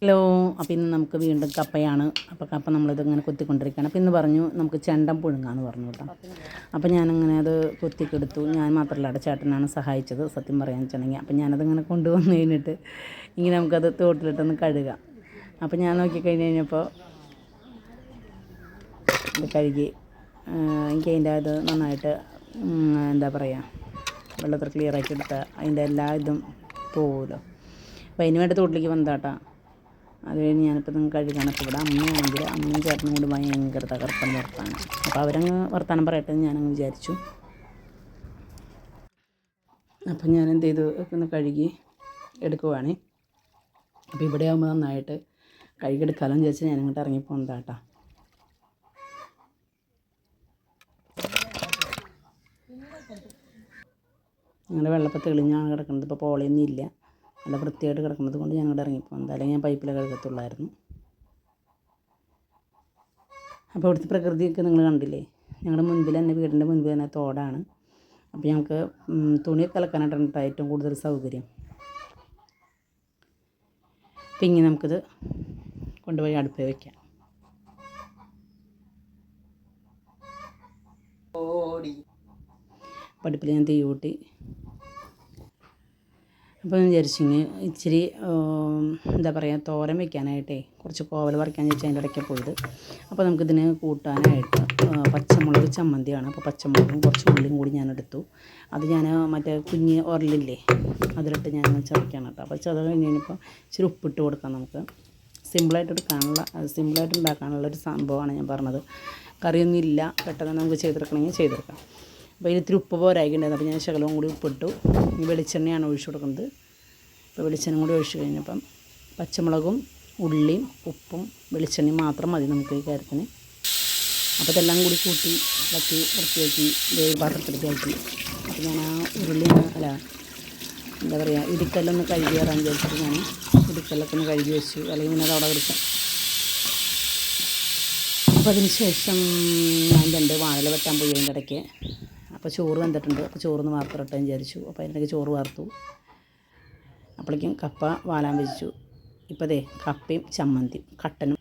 Hello, അപ്പോൾ ഇന്ന് നമുക്ക് വീണ്ടും കപ്പയാണ്. അപ്പോൾ കപ്പ നമ്മളിതിങ്ങനെ കൊത്തിക്കൊണ്ടിരിക്കുകയാണ്. അപ്പോൾ ഇന്ന് പറഞ്ഞു നമുക്ക് ചെണ്ടം പുഴുങ്ങാമെന്ന് പറഞ്ഞു കേട്ടോ. അപ്പോൾ ഞാനങ്ങനെ അത് കൊത്തിക്കെടുത്തു. ഞാൻ മാത്രമല്ല, അവിടെ ചേട്ടനാണ് സഹായിച്ചത് സത്യം പറയാൻ വെച്ചിട്ടുണ്ടെങ്കിൽ. അപ്പോൾ ഞാനതിങ്ങനെ കൊണ്ടുവന്ന് കഴിഞ്ഞിട്ട് ഇങ്ങനെ നമുക്കത് തോട്ടിലിട്ടൊന്ന് കഴുകാം. അപ്പോൾ ഞാൻ നോക്കിക്കഴിഞ്ഞപ്പോൾ ഇത് കഴുകി എനിക്ക് അതിൻ്റെ അത് നന്നായിട്ട് എന്താ പറയുക, വെള്ളത്തിൽ ക്ലിയറാക്കി എടുത്താൽ അതിൻ്റെ എല്ലാ ഇതും പോകുമല്ലോ. അപ്പോൾ അതിന് വേണ്ടി തോട്ടിലേക്ക് വന്നതാട്ടാ. അത് കഴിഞ്ഞ് ഞാനിപ്പോൾ നിങ്ങൾ കഴുകാണ്. അപ്പോൾ ഇവിടെ അമ്മയാണെങ്കിൽ അമ്മയും ചേട്ടനും കൂടി ഭയങ്കര തകർപ്പൻ വർത്താനം. അപ്പോൾ അവരങ്ങ് വർത്താനം പറയട്ടെ എന്ന് ഞാനങ്ങ് വിചാരിച്ചു. അപ്പം ഞാൻ എന്ത് ചെയ്തു, ഒന്ന് കഴുകി എടുക്കുവാണേ. അപ്പോൾ ഇവിടെ ആകുമ്പോൾ നന്നായിട്ട് കഴുകിയെടുക്കാമെന്ന് വിചാരിച്ച് ഞാനിങ്ങോട്ട് ഇറങ്ങിപ്പോന്നതാട്ടാ. ഞങ്ങളുടെ വെള്ളപ്പോൾ തെളിഞ്ഞാണ് കിടക്കുന്നത്. ഇപ്പോൾ പോളിയൊന്നും ഇല്ല, നല്ല വൃത്തിയായിട്ട് കിടക്കുന്നത് കൊണ്ട് ഞങ്ങളുടെ ഇറങ്ങിപ്പോകുന്നത്. അല്ലെങ്കിൽ ഞാൻ പൈപ്പിൽ കഴുകത്തുള്ളായിരുന്നു. അപ്പോൾ ഇവിടുത്തെ പ്രകൃതിയൊക്കെ നിങ്ങൾ കണ്ടില്ലേ. ഞങ്ങളുടെ മുൻപിൽ തന്നെ, വീടിൻ്റെ മുൻപിൽ തന്നെ തോടാണ്. അപ്പോൾ ഞങ്ങൾക്ക് തുണിയൊക്കെ അലക്കാനായിട്ടാണ് ഏറ്റവും കൂടുതൽ സൗകര്യം. അപ്പം ഇങ്ങനെ നമുക്കിത് കൊണ്ടുപോയി അടുപ്പിൽ വയ്ക്കാം. അടുപ്പിൽ ഞാൻ തീ കൂട്ടി. അപ്പോൾ ഞാൻ വിചാരിച്ചിങ്ങനെ ഇച്ചിരി എന്താ പറയുക, തോരൻ വയ്ക്കാനായിട്ടേ കുറച്ച് കോവൽ പറിക്കാൻ വെച്ചാൽ അതിൻ്റെ ഇടയ്ക്ക് പോയത്. അപ്പോൾ നമുക്കിതിന് കൂട്ടാനായിട്ട് പച്ചമുളക് ചമ്മന്തിയാണ്. അപ്പോൾ പച്ചമുളകും കുറച്ച് ഉള്ളിയും കൂടി ഞാൻ എടുത്തു. അത് ഞാൻ മറ്റേ കുഞ്ഞ് ഉരലില്ലേ അതിലിട്ട് ഞാൻ ചതയ്ക്കാണ് കേട്ടോ. അപ്പോൾ ചത കഴിഞ്ഞ് കഴിഞ്ഞപ്പോൾ ഇച്ചിരി ഉപ്പിട്ട് കൊടുക്കാം. നമുക്ക് സിമ്പിളായിട്ട് ഉണ്ടാക്കാനുള്ളൊരു സംഭവമാണ് ഞാൻ പറഞ്ഞത്. കറിയൊന്നും ഇല്ല, പെട്ടെന്ന് നമുക്ക് ചെയ്തെടുക്കണമെങ്കിൽ ചെയ്തെടുക്കാം. അപ്പോൾ ഇതിൽ ഇത്തിരി ഉപ്പ് പോരായിട്ടുണ്ടായിരുന്നു. അപ്പോൾ ഞാൻ ശകലവും കൂടി ഉപ്പിട്ടു. ഈ വെളിച്ചെണ്ണയാണ് ഒഴിച്ചു കൊടുക്കുന്നത്. അപ്പോൾ വെളിച്ചെണ്ണ കൂടി ഒഴിച്ച് കഴിഞ്ഞപ്പം പച്ചമുളകും ഉള്ളിയും ഉപ്പും വെളിച്ചെണ്ണയും മാത്രം മതി നമുക്ക് ഈ കാര്യത്തിന്. അപ്പോൾ ഇതെല്ലാം കൂടി കൂട്ടി ഇളക്കി വൃത്തിയാക്കി പാത്രത്തിലേക്ക്. അപ്പോൾ ഞാൻ ആ എന്താ പറയുക, ഇടിക്കല്ലൊന്ന് കഴുകി ഇറാൻ വിചാരിച്ചിട്ട് ഞാൻ ഇടിക്കല്ലൊക്കെ ഒന്ന് കഴുകി വെച്ചു. അല്ലെങ്കിൽ പിന്നെ അത് അവിടെ എടുക്കാം. അപ്പോൾ അതിന് ശേഷം ഞാൻ 2 വാഴ വെട്ടാൻ പോയി അതിൻ്റെ ഇടയ്ക്ക്. അപ്പോൾ ചോറ് വെന്തിട്ടുണ്ട്. അപ്പോൾ ചോറൊന്ന് വാർത്തിട്ടെന്ന് വിചാരിച്ചു. അപ്പോൾ അതിൻ്റെ ചോറ് വാർത്തു. അപ്പോഴേക്കും കപ്പ വാലാൻ വെച്ചു. ഇപ്പോൾ ദേ കപ്പയും ചമ്മന്തിയും കട്ടനും